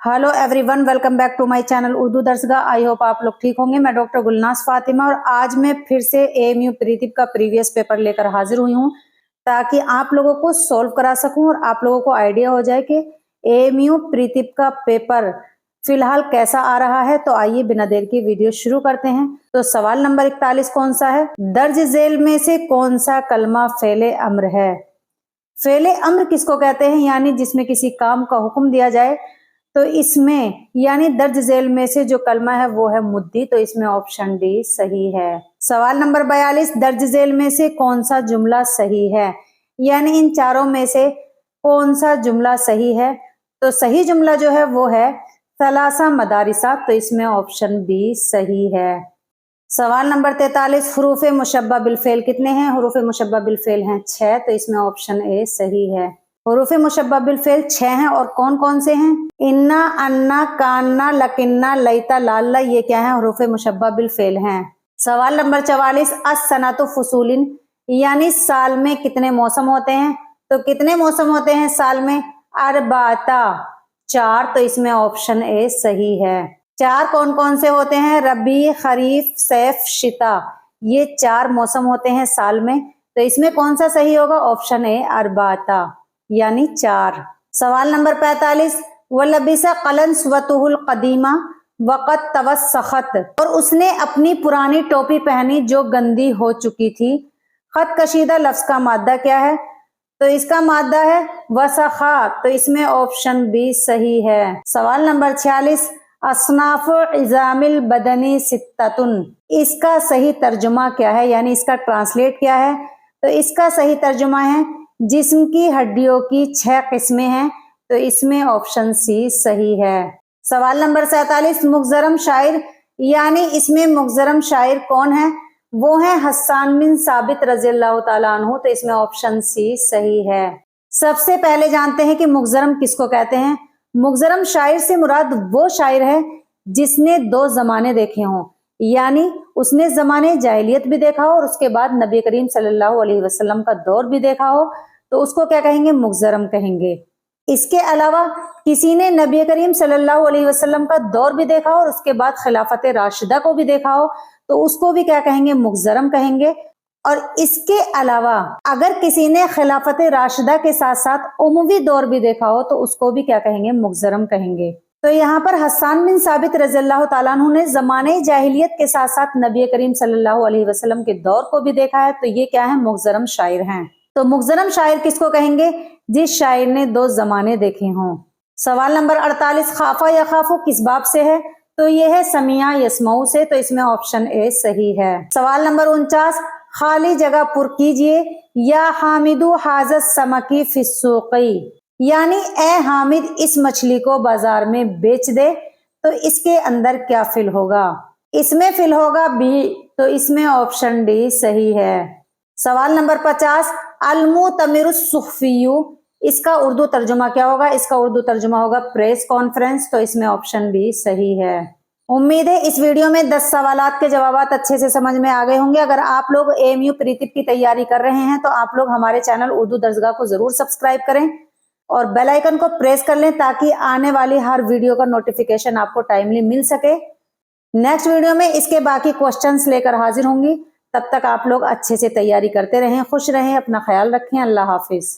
Hello everyone, welcome back to my channel Urdu Darsgah. I hope आप लोग ठीक होंगे। मैं डॉक्टर गुलनाज फातिमा और आज मैं फिर से एएमयू प्रीतिप का प्रीवियस पेपर लेकर हाजिर हुई हूँ ताकि आप लोगों को सॉल्व करा सकूं और आप लोगों को आइडिया हो जाए कि एएमयू प्रीतिप का पेपर फिलहाल कैसा आ रहा है। तो आइए बिना देर की वीडियो शुरू करते हैं। तो सवाल नंबर 41 कौन सा है? दर्ज झेल में से कौन सा कलमा फेले अम्र है? फेले अम्र किसको कहते हैं? यानी जिसमें किसी काम का हुक्म दिया जाए। तो इसमें यानी दर्ज झेल में से जो कलमा है वो है मुद्दी। तो इसमें ऑप्शन डी सही है। सवाल नंबर 42, दर्ज झेल में से कौन सा जुमला सही है? यानी इन चारों में से कौन सा जुमला सही है? तो सही जुमला जो है वो है सलासा मदारिसा। तो इसमें ऑप्शन बी सही है। सवाल नंबर 43, हुरूफ मुशब्बा बिल फेल कितने हैं? हुरूफ मुशब्बा बिल फेल हैं 6। तो इसमें ऑप्शन ए सही है। हुरूफ मुशब्बा बिल फेल 6 हैं और कौन कौन से हैं? इन्ना, अन्ना, कान्ना, लकिन्ना, लैता, लाल्ला, ये क्या है? हुरूफ मुशब्बा बिल फेल हैं। सवाल नंबर 44, अस्सनातु फुसूलिन यानी साल में कितने मौसम होते हैं? तो कितने मौसम होते हैं साल में? अरबाता, 4। तो इसमें ऑप्शन ए सही है। 4 कौन कौन से होते हैं? रबी, खरीफ, सैफ, शिता, ये 4 मौसम होते हैं साल में। तो इसमें कौन सा सही होगा? ऑप्शन ए अरबाता यानी 4। सवाल नंबर 45, वलबिसा कलन स्वतुहुल कदीमा वक़द तवस्सखत और उसने अपनी पुरानी टोपी पहनी जो गंदी हो चुकी थी। खत कशीदा लफ्ज का मादा क्या है? तो इसका मादा है वसखा। तो इसमें ऑप्शन बी सही है। सवाल नंबर 46, अस्नाफ इजामिल बदनी सित्ततुन, इसका सही तर्जुमा क्या है? यानी इसका ट्रांसलेट क्या है? तो इसका सही तर्जुमा है जिस्म की हड्डियों की 6 किस्में हैं। तो इसमें ऑप्शन सी सही है। सवाल नंबर 47, मुखजरम शायर यानी इसमें मुखजरम शायर कौन है? वो है हस्सान बिन साबित रज़ियल्लाहु ताला अन्हु। तो इसमें ऑप्शन सी सही है। सबसे पहले जानते हैं कि मुखजरम किसको कहते हैं। मुखजरम शायर से मुराद वो शायर है जिसने 2 जमाने देखे हों, यानी उसने जमाने जाहिलियत भी देखा हो और उसके बाद नबी करीम सल्लल्लाहु अलैहि वसल्लम का दौर भी देखा हो। तो उसको क्या कहेंगे? मुखजरम कहेंगे। इसके अलावा किसी ने नबी करीम सल्लल्लाहु अलैहि वसल्लम का दौर भी देखा हो और उसके बाद खिलाफत राशिदा को भी देखा हो तो उसको भी क्या कहेंगे? मुखजरम कहेंगे। और इसके अलावा अगर किसी ने खिलाफत राशिदा के साथ साथ उमवी दौर भी देखा हो तो उसको भी क्या कहेंगे? मुखजरम कहेंगे। तो यहाँ पर हस्सान बिन साबित रज़ियल्लाहु ताला अन्हु ने ज़माने जाहिलियत के साथ साथ नबी करीम सल्लल्लाहु अलैहि वसल्लम के दौर को भी देखा है। तो ये क्या है? मुखजरम शायर हैं। तो मुखजरम शायर किसको कहेंगे? जिस शायर ने 2 जमाने देखे हों। सवाल नंबर 48, खाफा या खाफू किस बाब से है? तो ये है समिया यस्माऊ से। तो इसमें ऑप्शन ए सही है। सवाल नंबर 49, खाली जगह पुर कीजिए या हामिदू हाजत समकी फिस्सूकी यानी ए हामिद इस मछली को बाजार में बेच दे। तो इसके अंदर क्या फिल होगा? इसमें फिल होगा बी। तो इसमें ऑप्शन डी सही है। सवाल नंबर 50, अलमुतमिरुस्सुख्फियु इसका उर्दू तर्जुमा क्या होगा? इसका उर्दू तर्जुमा होगा प्रेस कॉन्फ्रेंस। तो इसमें ऑप्शन बी सही है। उम्मीद है इस वीडियो में 10 सवालात के जवाब अच्छे से समझ में आ गए होंगे। अगर आप लोग एएमयू प्रीतिप की तैयारी कर रहे हैं तो आप लोग हमारे चैनल उर्दू दर्सगाह को जरूर सब्सक्राइब करें और बेल आइकन को प्रेस कर लें ताकि आने वाली हर वीडियो का नोटिफिकेशन आपको टाइमली मिल सके। नेक्स्ट वीडियो में इसके बाकी क्वेश्चंस लेकर हाजिर होंगी। तब तक आप लोग अच्छे से तैयारी करते रहें, खुश रहें, अपना ख्याल रखें। अल्लाह हाफिज।